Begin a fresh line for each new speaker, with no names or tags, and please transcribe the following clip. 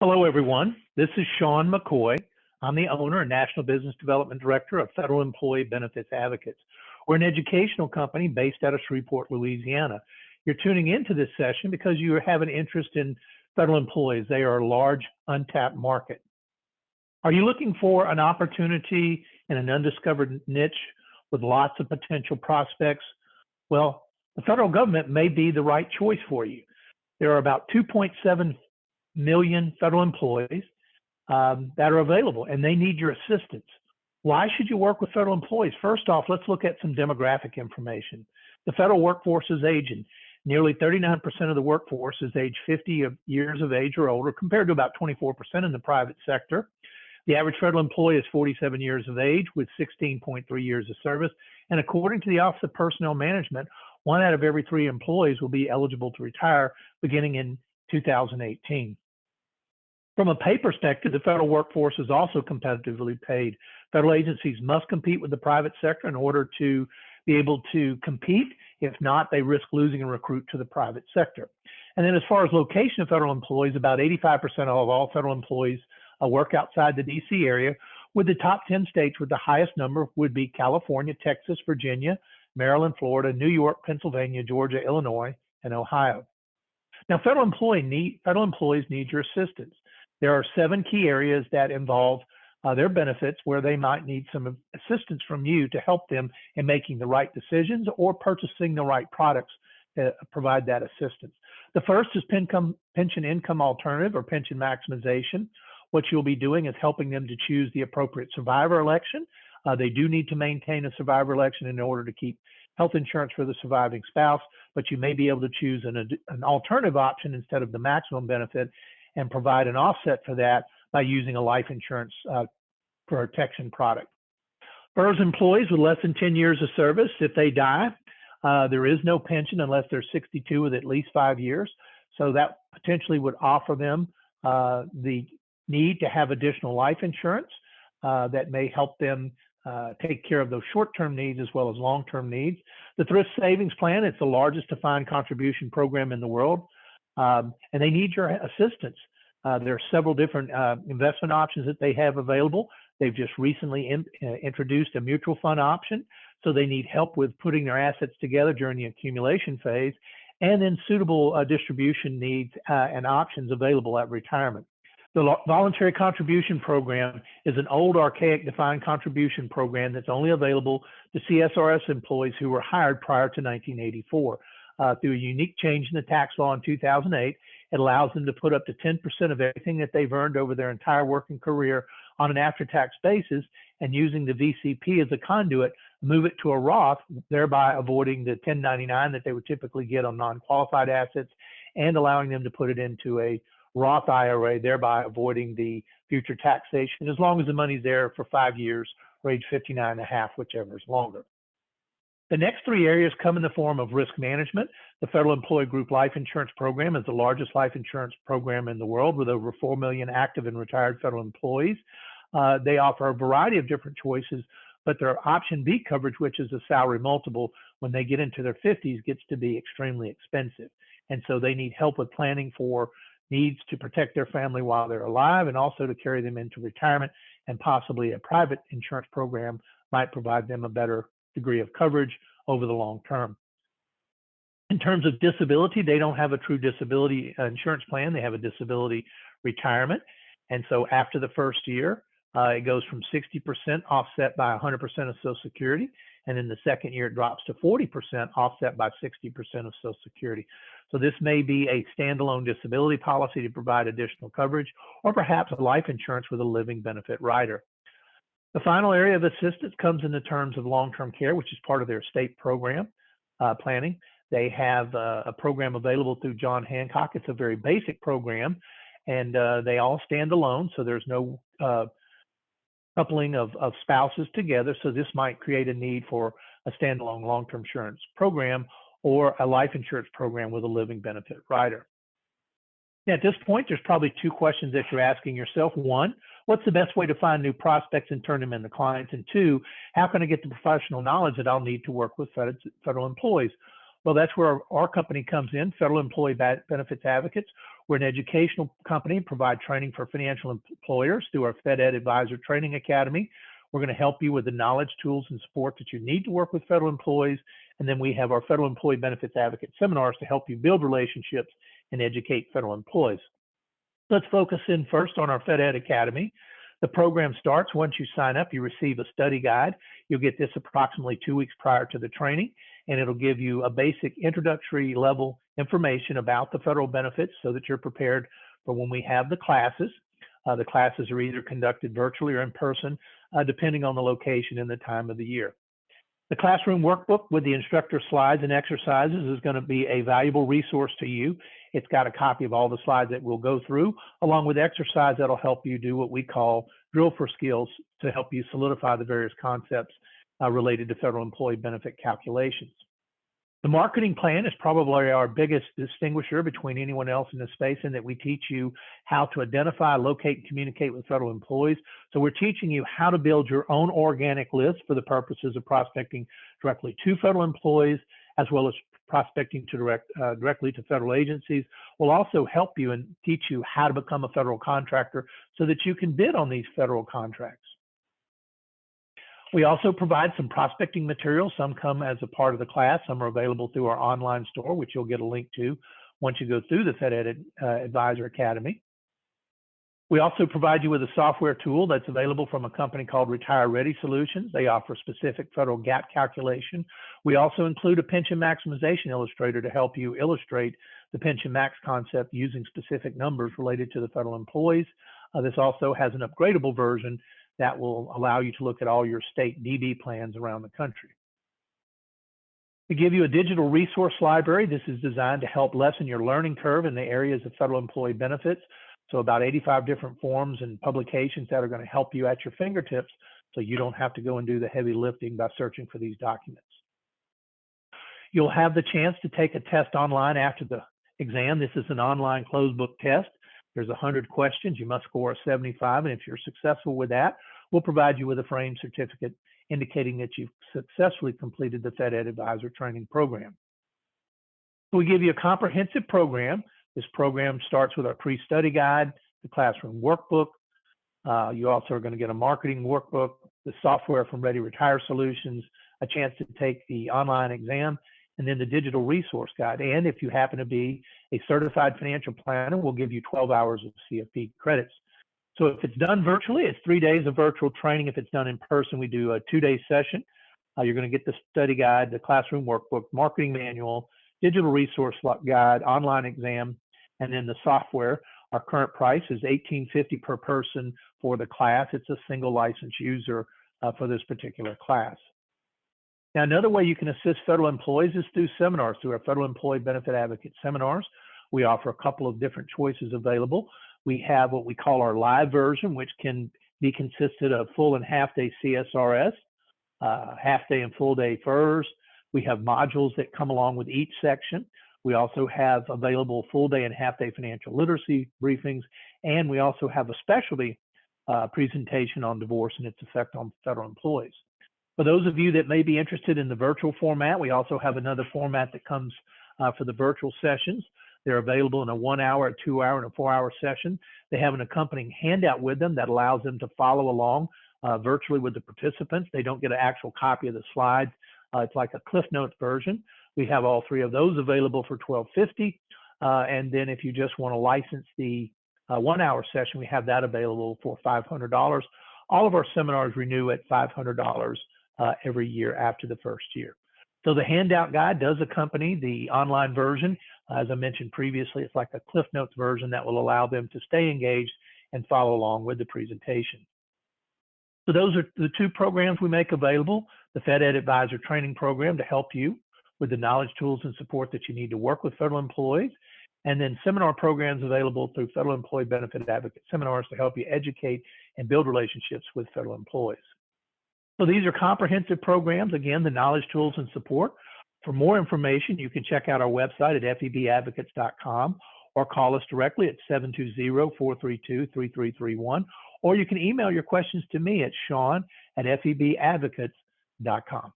Hello, everyone. This is Sean McCoy. I'm the owner and National Business Development Director of Federal Employee Benefits Advocates. We're an educational company based out of Shreveport, Louisiana. You're tuning into this session because you have an interest in federal employees. They are a large, untapped market. Are you looking for an opportunity in an undiscovered niche with lots of potential prospects? Well, the federal government may be the right choice for you. There are about 2.7 million federal employees that are available, and they need your assistance. Why should you work with federal employees? First off, let's look at some demographic information. The federal workforce is aging. Nearly 39% of the workforce is age 50 years of age or older, compared to about 24% in the private sector. The average federal employee is 47 years of age with 16.3 years of service. And according to the Office of Personnel Management, 1 out of every 3 employees will be eligible to retire beginning in 2018. From a pay perspective, the federal workforce is also competitively paid. Federal agencies must compete with the private sector in order to be able to compete. If not, they risk losing a recruit to the private sector. And then as far as location of federal employees, about 85% of all federal employees work outside the DC area, with the top 10 states with the highest number would be California, Texas, Virginia, Maryland, Florida, New York, Pennsylvania, Georgia, Illinois, and Ohio. Now, federal employees need your assistance. There are 7 key areas that involve their benefits where they might need some assistance from you to help them in making the right decisions or purchasing the right products to provide that assistance. The first is pension income alternative or pension maximization. What you'll be doing is helping them to choose the appropriate survivor election. They do need to maintain a survivor election in order to keep health insurance for the surviving spouse, but you may be able to choose an alternative option instead of the maximum benefit and provide an offset for that by using a life insurance protection product. For those employees with less than 10 years of service, if they die, there is no pension unless they're 62 with at least 5 years. So that potentially would offer them the need to have additional life insurance that may help them take care of those short-term needs as well as long-term needs. The Thrift Savings Plan, it's the largest defined contribution program in the world, and they need your assistance. There are several different investment options that they have available. They've just recently introduced a mutual fund option, so they need help with putting their assets together during the accumulation phase, and then suitable distribution needs and options available at retirement. The Voluntary Contribution Program is an old, archaic defined contribution program that's only available to CSRS employees who were hired prior to 1984. Through a unique change in the tax law in 2008, it allows them to put up to 10% of everything that they've earned over their entire working career on an after-tax basis, and using the VCP as a conduit, move it to a Roth, thereby avoiding the 1099 that they would typically get on non-qualified assets, and allowing them to put it into a Roth IRA, thereby avoiding the future taxation as long as the money's there for 5 years or age 59 and a half, whichever is longer. The next 3 areas come in the form of risk management. The Federal Employee Group Life Insurance Program is the largest life insurance program in the world with over 4 million active and retired federal employees. They offer a variety of different choices, but their option B coverage, which is a salary multiple, when they get into their 50s, gets to be extremely expensive. And so they need help with planning for needs to protect their family while they're alive and also to carry them into retirement, and possibly a private insurance program might provide them a better degree of coverage over the long term. In terms of disability, they don't have a true disability insurance plan. They have a disability retirement. And so after the first year, it goes from 60% offset by 100% of Social Security. And in the second year, it drops to 40% offset by 60% of Social Security. So this may be a standalone disability policy to provide additional coverage, or perhaps a life insurance with a living benefit rider. The final area of assistance comes in the terms of long-term care, which is part of their state program planning. They have a program available through John Hancock. It's a very basic program, and they all stand alone, so there's no coupling of spouses together. So this might create a need for a standalone long-term insurance program or a life insurance program with a living benefit rider. Now, at this point, there's probably 2 questions that you're asking yourself. 1, what's the best way to find new prospects and turn them into clients? And 2, how can I get the professional knowledge that I'll need to work with federal employees? Well, that's where our company comes in, Federal Employee Benefits Advocates. We're an educational company, provide training for financial employers through our FedEd Advisor Training Academy. We're going to help you with the knowledge, tools, and support that you need to work with federal employees. And then we have our Federal Employee Benefits Advocate seminars to help you build relationships and educate federal employees. Let's focus in first on our FedEd Academy. The program starts once you sign up. You receive a study guide. You'll get this approximately 2 weeks prior to the training, and it'll give you a basic introductory level information about the federal benefits so that you're prepared for when we have the classes. The classes are either conducted virtually or in person, depending on the location and the time of the year. The classroom workbook with the instructor slides and exercises is going to be a valuable resource to you. It's got a copy of all the slides that we'll go through, along with exercise that'll help you do what we call drill for skills to help you solidify the various concepts related to federal employee benefit calculations. The marketing plan is probably our biggest distinguisher between anyone else in this space, in that we teach you how to identify, locate, and communicate with federal employees. So we're teaching you how to build your own organic list for the purposes of prospecting directly to federal employees, as well as prospecting to directly to federal agencies. We'll also help you and teach you how to become a federal contractor so that you can bid on these federal contracts. We also provide some prospecting materials. Some come as a part of the class. Some are available through our online store, which you'll get a link to once you go through the FedEd Advisor Academy. We also provide you with a software tool that's available from a company called Retire Ready Solutions. They offer specific federal gap calculation. We also include a pension maximization illustrator to help you illustrate the pension max concept using specific numbers related to the federal employees. This also has an upgradable version that will allow you to look at all your state DB plans around the country. We give you a digital resource library. This is designed to help lessen your learning curve in the areas of federal employee benefits. So about 85 different forms and publications that are going to help you at your fingertips, so you don't have to go and do the heavy lifting by searching for these documents. You'll have the chance to take a test online after the exam. This is an online closed book test. There's 100 questions. You must score a 75, and if you're successful with that, we'll provide you with a framed certificate indicating that you've successfully completed the FedEd Advisor Training Program. We give you a comprehensive program. This program starts with our pre-study guide, the classroom workbook. You also are going to get a marketing workbook, the software from Ready Retire Solutions, a chance to take the online exam, and then the digital resource guide. And if you happen to be a certified financial planner, we'll give you 12 hours of CFP credits. So if it's done virtually, it's 3 days of virtual training. If it's done in person, we do a 2-day session. You're going to get the study guide, the classroom workbook, marketing manual, digital resource guide, online exam, and then the software. Our current price is $18.50 per person for the class. It's a single license user for this particular class. Now, another way you can assist federal employees is through seminars, through our Federal Employee Benefit Advocate seminars. We offer a couple of different choices available. We have what we call our live version, which can be consisted of full and half day CSRS, half day and full day FERS. We have modules that come along with each section. We also have available full day and half day financial literacy briefings. And we also have a specialty presentation on divorce and its effect on federal employees. For those of you that may be interested in the virtual format, we also have another format that comes for the virtual sessions. They're available in a 1 hour, a 2 hour, and a 4 hour session. They have an accompanying handout with them that allows them to follow along virtually with the participants. They don't get an actual copy of the slides. It's like a Cliff Notes version. We have all 3 of those available for $12.50. And then if you just want to license the 1 hour session, we have that available for $500. All of our seminars renew at $500 every year after the first year. So the handout guide does accompany the online version. As I mentioned previously, it's like a Cliff Notes version that will allow them to stay engaged and follow along with the presentation. So those are the 2 programs we make available: the FedEd Advisor Training Program to help you with the knowledge, tools, and support that you need to work with federal employees, and then seminar programs available through Federal Employee Benefit Advocate seminars to help you educate and build relationships with federal employees. So these are comprehensive programs. Again, the knowledge, tools, and support. For more information, you can check out our website at FEBadvocates.com or call us directly at 720-432-3331, or you can email your questions to me at Sean@FEBadvocates.com.